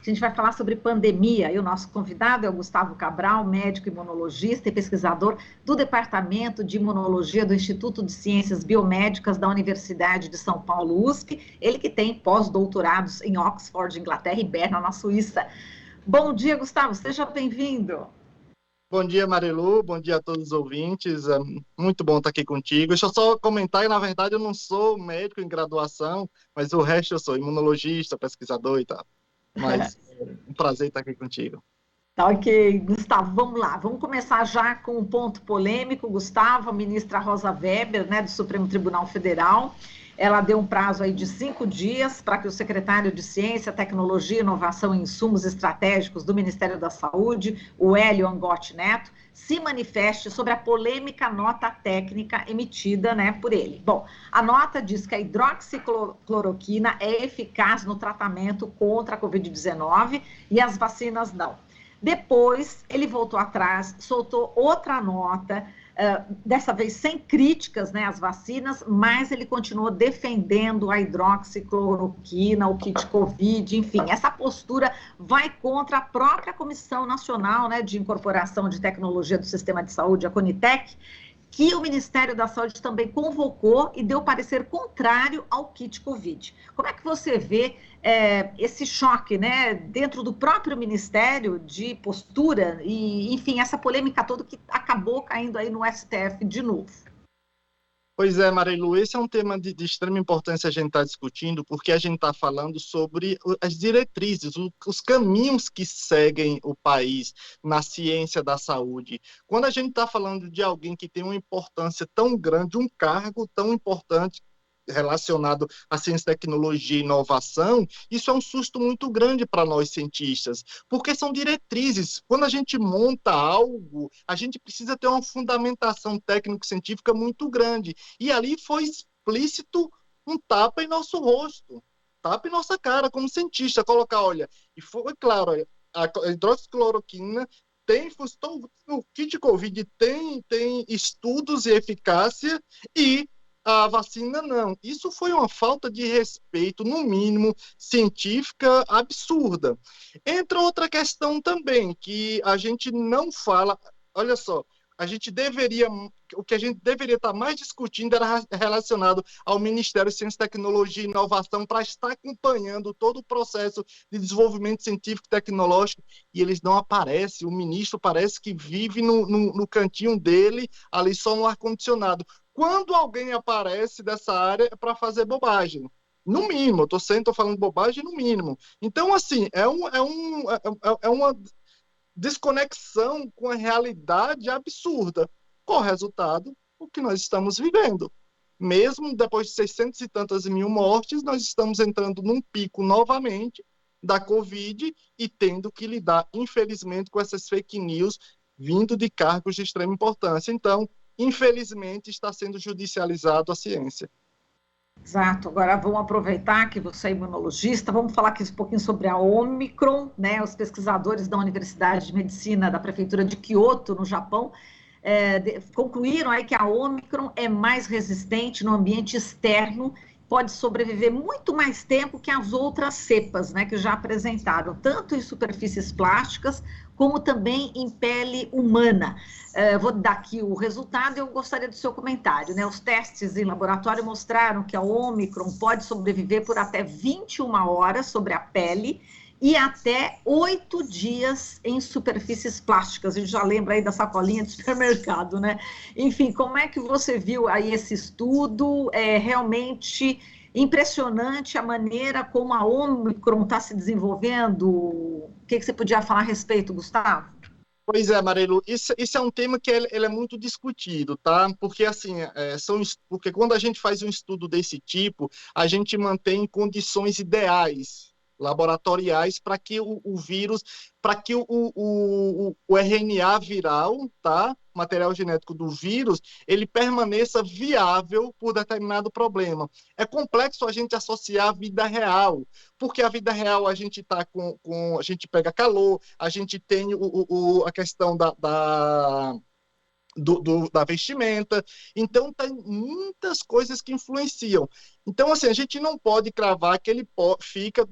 A gente vai falar sobre pandemia e o nosso convidado é o Gustavo Cabral, médico imunologista e pesquisador do Departamento de Imunologia do Instituto de Ciências Biomédicas da Universidade de São Paulo, USP, ele que tem pós-doutorados em Oxford, Inglaterra e Berna, na Suíça. Bom dia, Gustavo, seja bem-vindo. Bom dia, Marilu, bom dia a todos os ouvintes, é muito bom estar aqui contigo. Deixa eu só comentar que, na verdade, eu não sou médico em graduação, mas o resto eu sou imunologista, pesquisador e tal. Mas é um prazer estar aqui contigo. Tá, ok, Gustavo, vamos lá. Vamos começar já com um ponto polêmico. Gustavo, a ministra Rosa Weber, né, do Supremo Tribunal Federal, ela deu um prazo aí de 5 dias para que o secretário de Ciência, Tecnologia, Inovação e Insumos Estratégicos do Ministério da Saúde, o Hélio Angotti Neto, se manifeste sobre a polêmica nota técnica emitida, né, por ele. Bom, a nota diz que a hidroxicloroquina é eficaz no tratamento contra a Covid-19 e as vacinas não. Depois, ele voltou atrás, soltou outra nota, dessa vez sem críticas, né, às vacinas, mas ele continuou defendendo a hidroxicloroquina, o kit Covid, enfim, essa postura vai contra a própria Comissão Nacional, né, de Incorporação de Tecnologia do Sistema de Saúde, a CONITEC, que o Ministério da Saúde também convocou e deu parecer contrário ao kit Covid. Como é que você vê esse choque, né, dentro do próprio Ministério de postura e, enfim, essa polêmica toda que acabou caindo aí no STF de novo? Pois é, Marilu, esse é um tema de extrema importância a gente estar discutindo, porque a gente está falando sobre as diretrizes, os caminhos que seguem o país na ciência da saúde. Quando a gente está falando de alguém que tem uma importância tão grande, um cargo tão importante relacionado à ciência, tecnologia e inovação, isso é um susto muito grande para nós cientistas, porque são diretrizes. Quando a gente monta algo, a gente precisa ter uma fundamentação técnico-científica muito grande. E ali foi explícito um tapa em nosso rosto, tapa em nossa cara, como cientista, colocar, olha, e foi claro, olha, a hidroxicloroquina o kit Covid tem estudos e eficácia e a vacina não. Isso foi uma falta de respeito, no mínimo, científica absurda. Entra outra questão também, que a gente não fala, olha só, o que a gente deveria estar mais discutindo era relacionado ao Ministério de Ciência, Tecnologia e Inovação para estar acompanhando todo o processo de desenvolvimento científico e tecnológico, e eles não aparecem, o ministro parece que vive no cantinho dele, ali só no ar-condicionado. Quando alguém aparece dessa área é para fazer bobagem. No mínimo, estou falando bobagem no mínimo. Então, assim, é uma desconexão com a realidade absurda. Com o resultado, o que nós estamos vivendo. Mesmo depois de 600 e tantas mil mortes, nós estamos entrando num pico novamente da Covid e tendo que lidar, infelizmente, com essas fake news vindo de cargos de extrema importância. Então, infelizmente, está sendo judicializado a ciência. Exato. Agora vamos aproveitar que você é imunologista, vamos falar aqui um pouquinho sobre a Omicron, né? Os pesquisadores da Universidade de Medicina da Prefeitura de Kyoto, no Japão, concluíram aí que a Omicron é mais resistente no ambiente externo, pode sobreviver muito mais tempo que as outras cepas, né, que já apresentaram, tanto em superfícies plásticas, como também em pele humana. Vou dar aqui o resultado e eu gostaria do seu comentário, né? Os testes em laboratório mostraram que a Omicron pode sobreviver por até 21 horas sobre a pele e até 8 dias em superfícies plásticas. A gente já lembra aí da sacolinha de supermercado, né? Enfim, como é que você viu aí esse estudo? É realmente impressionante a maneira como a Omicron está se desenvolvendo. O que você podia falar a respeito, Gustavo? Pois é, Marilu, isso é um tema que ele é muito discutido, tá? Porque assim, porque quando a gente faz um estudo desse tipo, a gente mantém condições ideais laboratoriais para que o vírus, para que o RNA viral, tá? Material genético do vírus, ele permaneça viável por determinado problema. É complexo a gente associar a vida real, porque a vida real a gente tá a gente pega calor, a gente tem a questão da vestimenta, então tem muitas coisas que influenciam. Então, assim, a gente não pode cravar que ele fica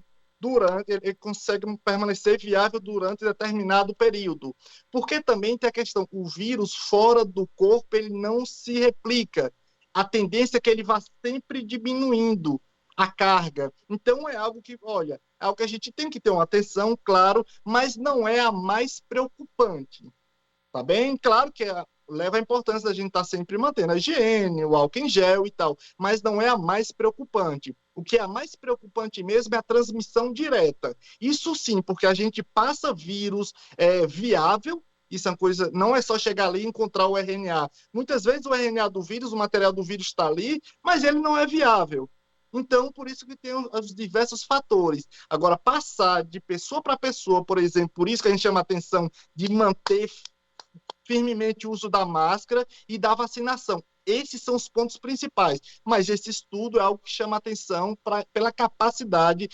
ele consegue permanecer viável durante determinado período. Porque também tem a questão, o vírus fora do corpo, ele não se replica. A tendência é que ele vá sempre diminuindo a carga. Então, é algo que, olha, é algo que a gente tem que ter uma atenção, claro, mas não é a mais preocupante. Tá bem? Claro que leva a importância da gente estar sempre mantendo a higiene, o álcool em gel e tal, mas não é a mais preocupante. O que é a mais preocupante mesmo é a transmissão direta. Isso sim, porque a gente passa vírus viável. Isso é uma coisa, não é só chegar ali e encontrar o RNA. Muitas vezes o RNA do vírus, o material do vírus está ali, mas ele não é viável. Então, por isso que tem os diversos fatores. Agora, passar de pessoa para pessoa, por exemplo, por isso que a gente chama a atenção de manter firmemente o uso da máscara e da vacinação. Esses são os pontos principais. Mas esse estudo é algo que chama a atenção pela capacidade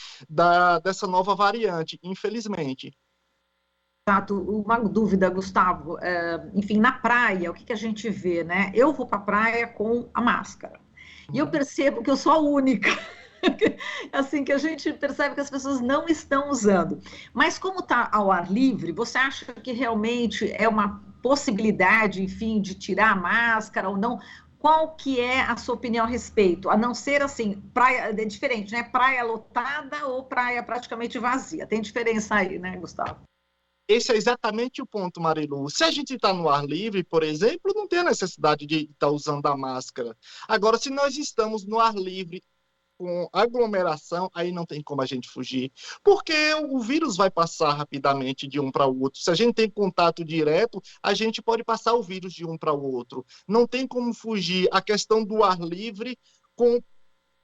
dessa nova variante, infelizmente. Exato. Uma dúvida, Gustavo. Enfim, na praia, o que a gente vê, né? Eu vou para a praia com a máscara. E eu percebo que eu sou a única. Assim, que a gente percebe que as pessoas não estão usando. Mas como está ao ar livre, você acha que realmente é uma possibilidade, enfim, de tirar a máscara ou não? Qual que é a sua opinião a respeito? A não ser assim, praia é diferente, né? Praia lotada ou praia praticamente vazia. Tem diferença aí, né, Gustavo? Esse é exatamente o ponto, Marilu. Se a gente está no ar livre, por exemplo, não tem a necessidade de estar usando a máscara. Agora, se nós estamos no ar livre com aglomeração, aí não tem como a gente fugir, porque o vírus vai passar rapidamente de um para o outro. Se a gente tem contato direto, a gente pode passar o vírus de um para o outro. Não tem como fugir. A questão do ar livre,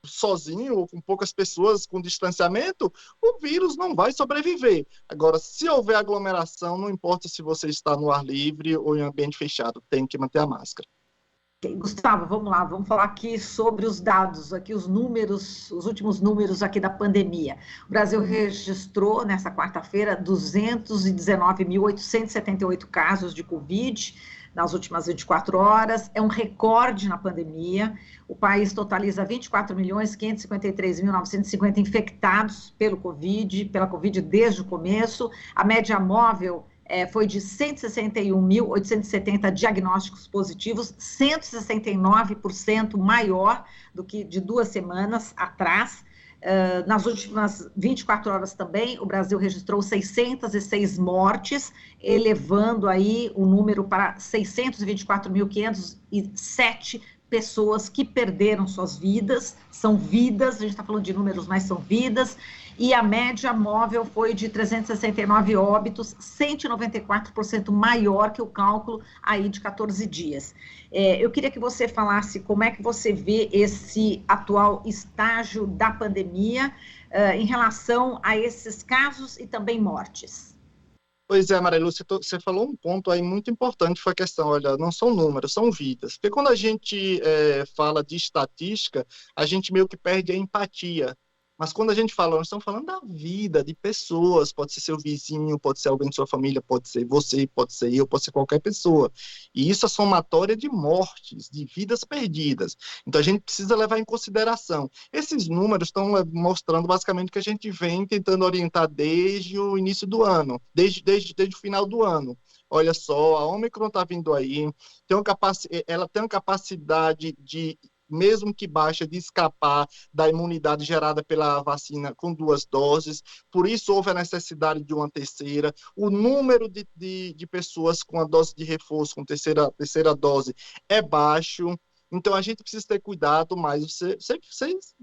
sozinho ou com poucas pessoas, com distanciamento, o vírus não vai sobreviver. Agora, se houver aglomeração, não importa se você está no ar livre ou em ambiente fechado, tem que manter a máscara. Gustavo, vamos lá, vamos falar aqui sobre os dados, aqui os números, os últimos números aqui da pandemia. O Brasil registrou nessa quarta-feira 219.878 casos de Covid nas últimas 24 horas, é um recorde na pandemia. O país totaliza 24.553.950 infectados pela Covid desde o começo. A média móvel foi de 161.870 diagnósticos positivos, 169% maior do que de 2 semanas atrás. Nas últimas 24 horas também, o Brasil registrou 606 mortes, elevando aí o número para 624.507 pessoas que perderam suas vidas. São vidas, a gente está falando de números, mas são vidas. E a média móvel foi de 369 óbitos, 194% maior que o cálculo aí de 14 dias. Eu queria que você falasse como é que você vê esse atual estágio da pandemia em relação a esses casos e também mortes. Pois é, Marilu, você falou um ponto aí muito importante, foi a questão, olha, não são números, são vidas. Porque quando a gente fala de estatística, a gente meio que perde a empatia. Mas quando a gente fala, nós estamos falando da vida, de pessoas, pode ser seu vizinho, pode ser alguém de sua família, pode ser você, pode ser eu, pode ser qualquer pessoa. E isso é somatória de mortes, de vidas perdidas. Então a gente precisa levar em consideração. Esses números estão mostrando basicamente que a gente vem tentando orientar desde o início do ano, desde o final do ano. Olha só, a Ômicron está vindo aí, ela tem uma capacidade de, mesmo que baixa, de escapar da imunidade gerada pela vacina com 2 doses, por isso houve a necessidade de uma terceira. O número de pessoas com a dose de reforço, com terceira dose, é baixo. Então, a gente precisa ter cuidado, mas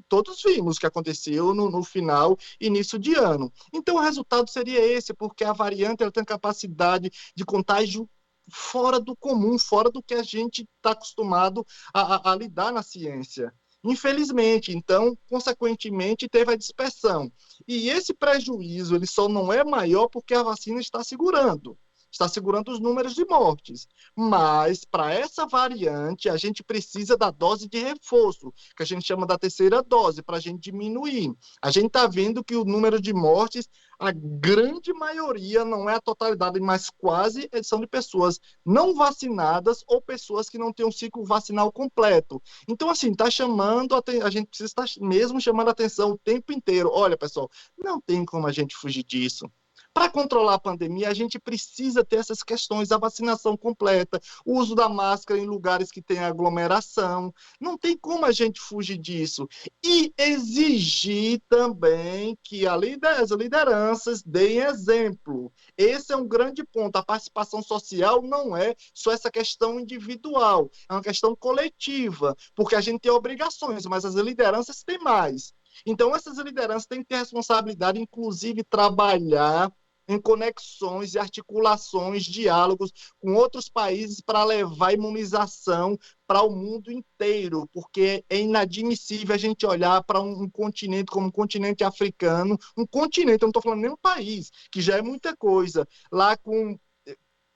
todos vimos o que aconteceu no final, início de ano. Então, o resultado seria esse, porque a variante ela tem capacidade de contágio fora do comum, fora do que a gente está acostumado a lidar na ciência. Infelizmente, então, consequentemente, teve a dispersão. E esse prejuízo ele só não é maior porque a vacina está segurando. está segurando os números de mortes. Mas, para essa variante, a gente precisa da dose de reforço, que a gente chama da terceira dose, para a gente diminuir. A gente está vendo que o número de mortes, a grande maioria, não é a totalidade, mas quase, são de pessoas não vacinadas ou pessoas que não têm um ciclo vacinal completo. Então, assim, está chamando, a gente precisa estar mesmo chamando a atenção o tempo inteiro. Olha, pessoal, não tem como a gente fugir disso. Para controlar a pandemia, a gente precisa ter essas questões, a vacinação completa, o uso da máscara em lugares que tem aglomeração. Não tem como a gente fugir disso. E exigir também que as lideranças deem exemplo. Esse é um grande ponto. A participação social não é só essa questão individual, é uma questão coletiva, porque a gente tem obrigações, mas as lideranças têm mais. Então, essas lideranças têm que ter responsabilidade, inclusive trabalhar em conexões e articulações, diálogos com outros países para levar imunização para o mundo inteiro, porque é inadmissível a gente olhar para um continente como o continente africano, um continente, eu não estou falando nem um país, que já é muita coisa, lá com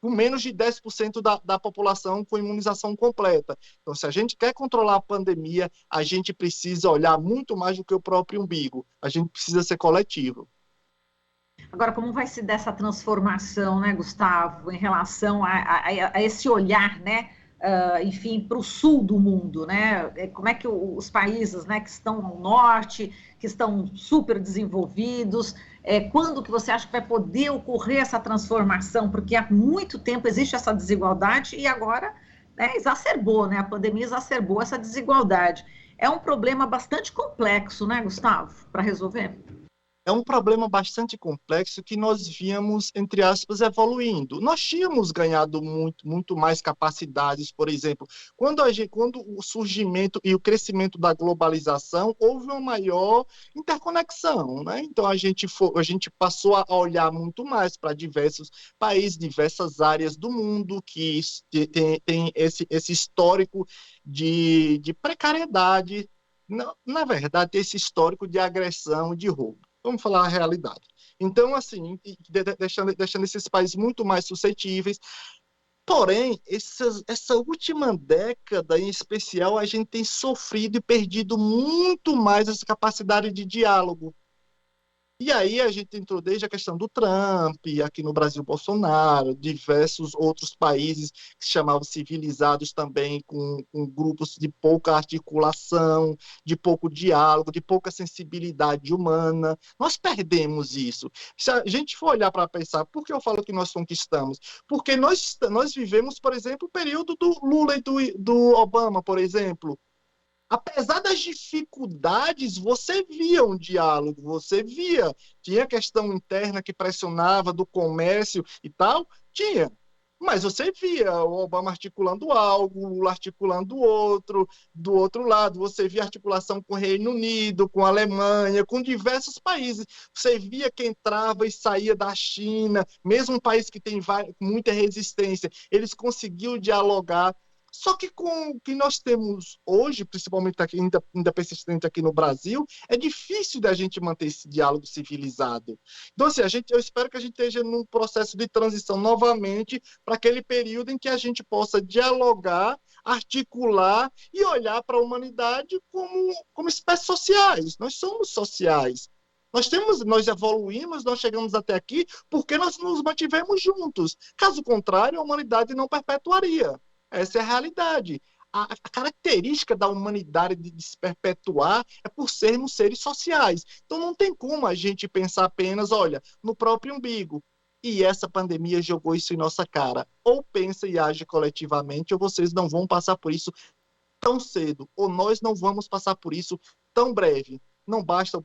menos de 10% da população com imunização completa. Então, se a gente quer controlar a pandemia, a gente precisa olhar muito mais do que o próprio umbigo. A gente precisa ser coletivo. Agora, como vai se dar essa transformação, né, Gustavo, em relação a esse olhar, né, enfim, para o sul do mundo, né? Como é que os países, né, que estão ao norte, que estão super desenvolvidos, quando que você acha que vai poder ocorrer essa transformação? Porque há muito tempo existe essa desigualdade e agora, né, exacerbou, né? A pandemia exacerbou essa desigualdade. É um problema bastante complexo, né, Gustavo, para resolver? É um problema bastante complexo que nós víamos, entre aspas, evoluindo. Nós tínhamos ganhado muito mais capacidades, por exemplo, quando o surgimento e o crescimento da globalização, houve uma maior interconexão, né? Então, a gente passou a olhar muito mais para diversos países, diversas áreas do mundo que tem esse histórico de precariedade, na verdade, esse histórico de agressão, de roubo. Vamos falar a realidade. Então, assim, deixando esses países muito mais suscetíveis. Porém, essa última década, em especial, a gente tem sofrido e perdido muito mais essa capacidade de diálogo. E aí a gente entrou desde a questão do Trump, aqui no Brasil, Bolsonaro, diversos outros países que se chamavam civilizados também, com grupos de pouca articulação, de pouco diálogo, de pouca sensibilidade humana. Nós perdemos isso. Se a gente for olhar para pensar, por que eu falo que nós conquistamos? Porque nós vivemos, por exemplo, o período do Lula e do Obama, por exemplo. Apesar das dificuldades, você via um diálogo, tinha questão interna que pressionava do comércio e tal, tinha, mas você via o Obama articulando algo, o Lula articulando outro, do outro lado, você via articulação com o Reino Unido, com a Alemanha, com diversos países, você via que entrava e saía da China, mesmo um país que tem muita resistência, eles conseguiam dialogar. Só que com o que nós temos hoje, principalmente aqui, ainda persistente aqui no Brasil, é difícil da gente manter esse diálogo civilizado. Então, assim, eu espero que a gente esteja num processo de transição novamente para aquele período em que a gente possa dialogar, articular e olhar para a humanidade como espécies sociais. Nós somos sociais. Nós evoluímos, nós chegamos até aqui porque nós nos mantivemos juntos. Caso contrário, a humanidade não perpetuaria. Essa é a realidade. A característica da humanidade de se perpetuar é por sermos seres sociais. Então não tem como a gente pensar apenas, olha, no próprio umbigo. E essa pandemia jogou isso em nossa cara. Ou pensa e age coletivamente, ou vocês não vão passar por isso tão cedo, ou nós não vamos passar por isso tão breve.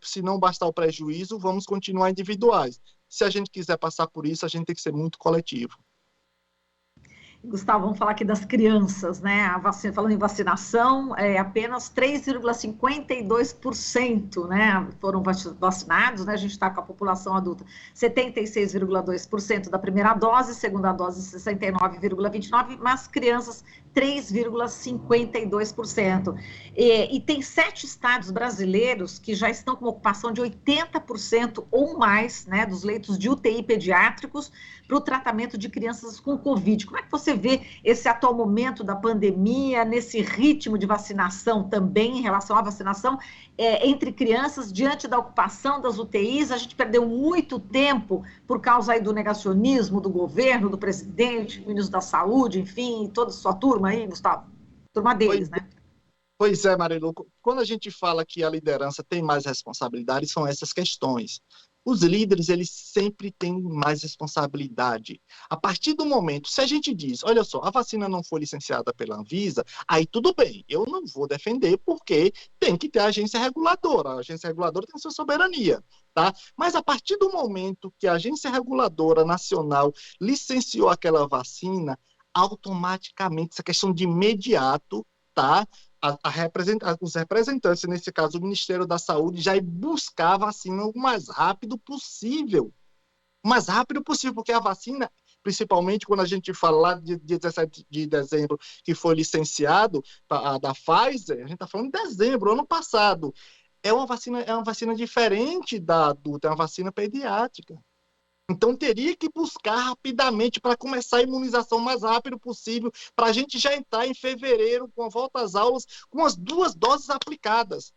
Se não bastar o prejuízo, vamos continuar individuais. Se a gente quiser passar por isso, a gente tem que ser muito coletivo. Gustavo, vamos falar aqui das crianças, né? Falando em vacinação, apenas 3,52%, né, foram vacinados, né? A gente está com a população adulta 76,2% da primeira dose, segunda dose 69,29%, mas crianças 3,52%. E tem 7 estados brasileiros que já estão com uma ocupação de 80% ou mais, né, dos leitos de UTI pediátricos para o tratamento de crianças com Covid. Como é que você vê esse atual momento da pandemia, nesse ritmo de vacinação também, em relação à vacinação entre crianças, diante da ocupação das UTIs? A gente perdeu muito tempo por causa aí do negacionismo do governo, do presidente, do ministro da Saúde, enfim, toda a sua turma aí, Gustavo, turma deles, né? Pois é, Marilu, quando a gente fala que a liderança tem mais responsabilidade, são essas questões. Os líderes, eles sempre têm mais responsabilidade. A partir do momento, se a gente diz, olha só, a vacina não foi licenciada pela Anvisa, aí tudo bem, eu não vou defender porque tem que ter a agência reguladora. A agência reguladora tem sua soberania, tá? Mas a partir do momento que a agência reguladora nacional licenciou aquela vacina, automaticamente, essa questão de imediato, tá? Os representantes, nesse caso o Ministério da Saúde, já ir buscar a vacina o mais rápido possível. O mais rápido possível, porque a vacina, principalmente quando a gente fala lá de 17 de dezembro, que foi licenciado, a da Pfizer, a gente está falando de dezembro, ano passado. É uma vacina diferente da adulta, é uma vacina pediátrica. Então, teria que buscar rapidamente para começar a imunização o mais rápido possível, para a gente já entrar em fevereiro, com a volta às aulas, com as 2 doses aplicadas.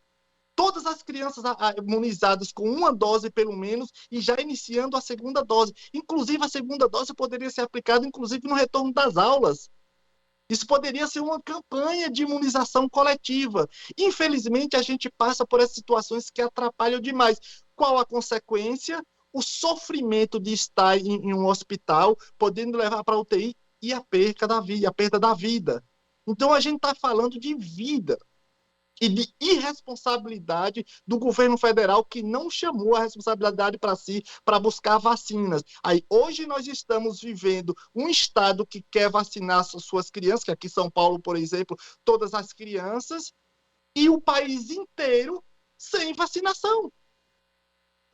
Todas as crianças imunizadas com 1 dose, pelo menos, e já iniciando a segunda dose. Inclusive, a segunda dose poderia ser aplicada, inclusive, no retorno das aulas. Isso poderia ser uma campanha de imunização coletiva. Infelizmente, a gente passa por essas situações que atrapalham demais. Qual a consequência? O sofrimento de estar em um hospital, podendo levar para a UTI e a perda da vida. Então, a gente está falando de vida e de irresponsabilidade do governo federal, que não chamou a responsabilidade para si para buscar vacinas. Aí, hoje nós estamos vivendo um estado que quer vacinar suas crianças, que aqui em São Paulo, por exemplo, todas as crianças, e o país inteiro sem vacinação.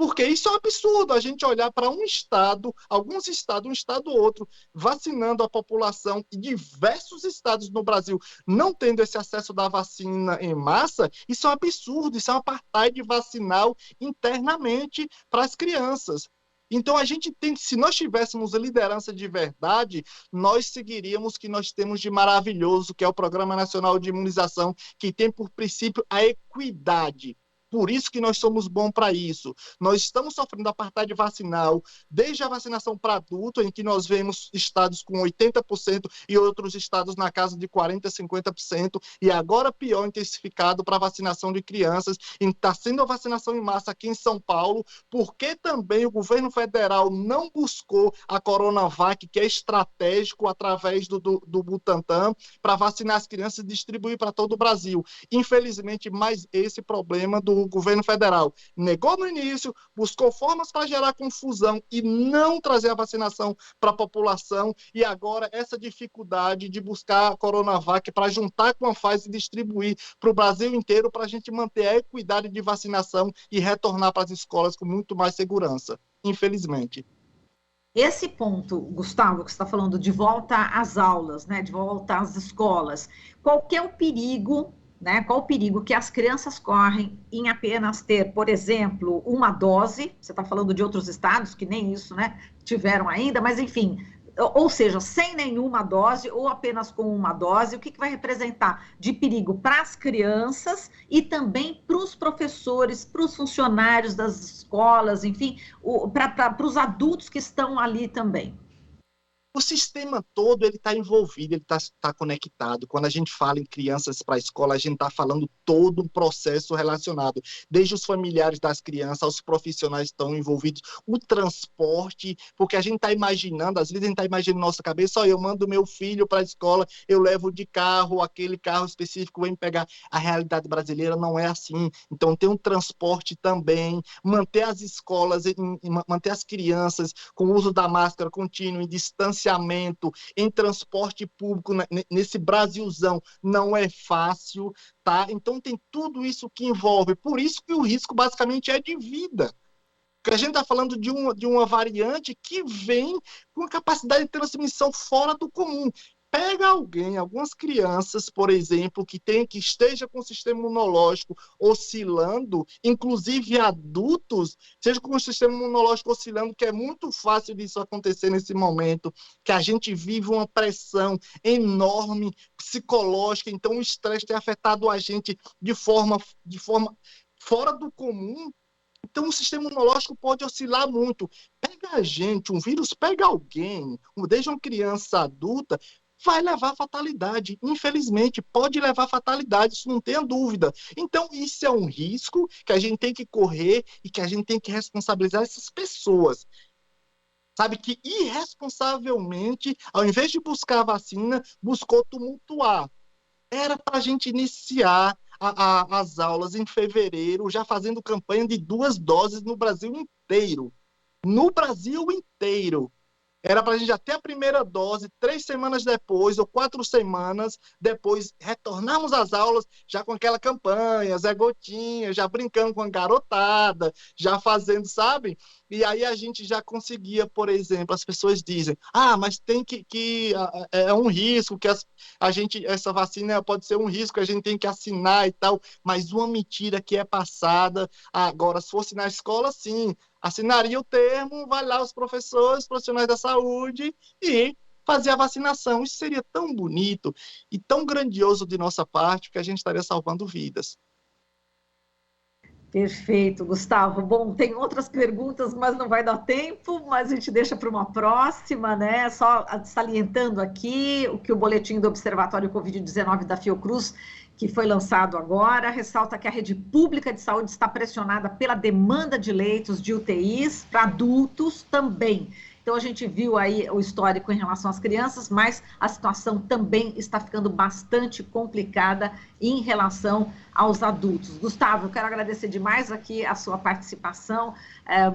Porque isso é um absurdo, a gente olhar para um estado, alguns estados, um estado ou outro, vacinando a população, e diversos estados no Brasil não tendo esse acesso da vacina em massa. Isso é um absurdo, isso é um apartheid vacinal internamente para as crianças. Então, a gente tem, se nós tivéssemos liderança de verdade, nós seguiríamos o que nós temos de maravilhoso, que é o Programa Nacional de Imunização, que tem por princípio a equidade. Por isso que nós somos bons para isso. Nós estamos sofrendo apartheid vacinal, desde a vacinação para adulto, em que nós vemos estados com 80% e outros estados na casa de 40%, 50%, e agora pior, intensificado para a vacinação de crianças. Está sendo a vacinação em massa aqui em São Paulo, porque também o governo federal não buscou a Coronavac, que é estratégico, através do Butantan, para vacinar as crianças e distribuir para todo o Brasil. Infelizmente, mais esse problema do governo federal negou no início, buscou formas para gerar confusão e não trazer a vacinação para a população, e agora essa dificuldade de buscar a Coronavac para juntar com a Pfizer e distribuir para o Brasil inteiro, para a gente manter a equidade de vacinação e retornar para as escolas com muito mais segurança, infelizmente. Esse ponto, Gustavo, que você está falando de volta às aulas, né, de volta às escolas, qual que é o perigo, né? Qual o perigo que as crianças correm em apenas ter, por exemplo, 1 dose? Você está falando de outros estados que nem isso, né, tiveram ainda, mas enfim, ou seja, sem nenhuma dose ou apenas com 1 dose. O que vai representar de perigo para as crianças e também para os professores, para os funcionários das escolas, enfim, para os adultos que estão ali também? O sistema todo ele está envolvido, ele está conectado. Quando a gente fala em crianças para a escola, a gente está falando todo um processo relacionado, desde os familiares das crianças, aos profissionais que estão envolvidos, o transporte, porque a gente está imaginando, às vezes a gente está imaginando na nossa cabeça, eu mando meu filho para a escola, eu levo de carro, aquele carro específico vem pegar. A realidade brasileira não é assim. Então tem um transporte também, manter as escolas, manter as crianças com o uso da máscara contínua, em distanciamento credenciamento em transporte público nesse Brasilzão não é fácil, tá? Então tem tudo isso que envolve, por isso que o risco basicamente é de vida. Porque a gente está falando de uma variante que vem com uma capacidade de transmissão fora do comum. Pega algumas crianças, por exemplo, que esteja com o sistema imunológico oscilando, inclusive adultos, seja com o sistema imunológico oscilando, que é muito fácil disso acontecer nesse momento, que a gente vive uma pressão enorme psicológica, então o estresse tem afetado a gente de forma fora do comum. Então, o sistema imunológico pode oscilar muito. Pega a gente, um vírus pega alguém, desde uma criança adulta, vai levar fatalidade. Infelizmente, pode levar fatalidade, isso não tenha dúvida. Então, isso é um risco que a gente tem que correr e que a gente tem que responsabilizar essas pessoas. Sabe, que irresponsavelmente, ao invés de buscar a vacina, buscou tumultuar. Era para a gente iniciar as aulas em fevereiro, já fazendo campanha de 2 doses no Brasil inteiro. No Brasil inteiro. Era para a gente já ter a primeira dose 3 semanas depois, ou 4 semanas depois, retornarmos às aulas já com aquela campanha, Zé Gotinha, já brincando com a garotada, já fazendo, sabe? E aí a gente já conseguia, por exemplo, as pessoas dizem, mas tem que é um risco, que essa vacina pode ser um risco, a gente tem que assinar e tal, mas uma mentira que é passada. Agora, se fosse na escola, sim, assinaria o termo, vai lá os professores, profissionais da saúde e fazer a vacinação. Isso seria tão bonito e tão grandioso de nossa parte que a gente estaria salvando vidas. Perfeito, Gustavo. Bom, tem outras perguntas, mas não vai dar tempo, mas a gente deixa para uma próxima, né? Só salientando aqui o que o boletim do Observatório Covid-19 da Fiocruz, que foi lançado agora, ressalta que a rede pública de saúde está pressionada pela demanda de leitos de UTIs para adultos também. Então, a gente viu aí o histórico em relação às crianças, mas a situação também está ficando bastante complicada em relação aos adultos. Gustavo, eu quero agradecer demais aqui a sua participação,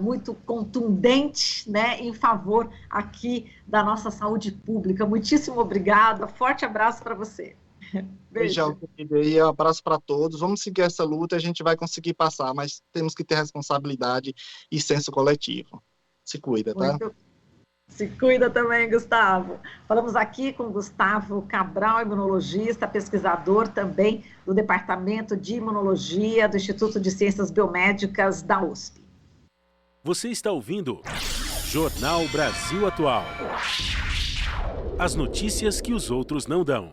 muito contundente, né, em favor aqui da nossa saúde pública. Muitíssimo obrigada, forte abraço para você. Beijão, e um abraço para todos. Vamos seguir essa luta, a gente vai conseguir passar, mas temos que ter responsabilidade e senso coletivo. Se cuida, tá? Se cuida também, Gustavo. Falamos aqui com Gustavo Cabral, imunologista, pesquisador também do Departamento de Imunologia do Instituto de Ciências Biomédicas da USP. Você está ouvindo Jornal Brasil Atual. As notícias que os outros não dão.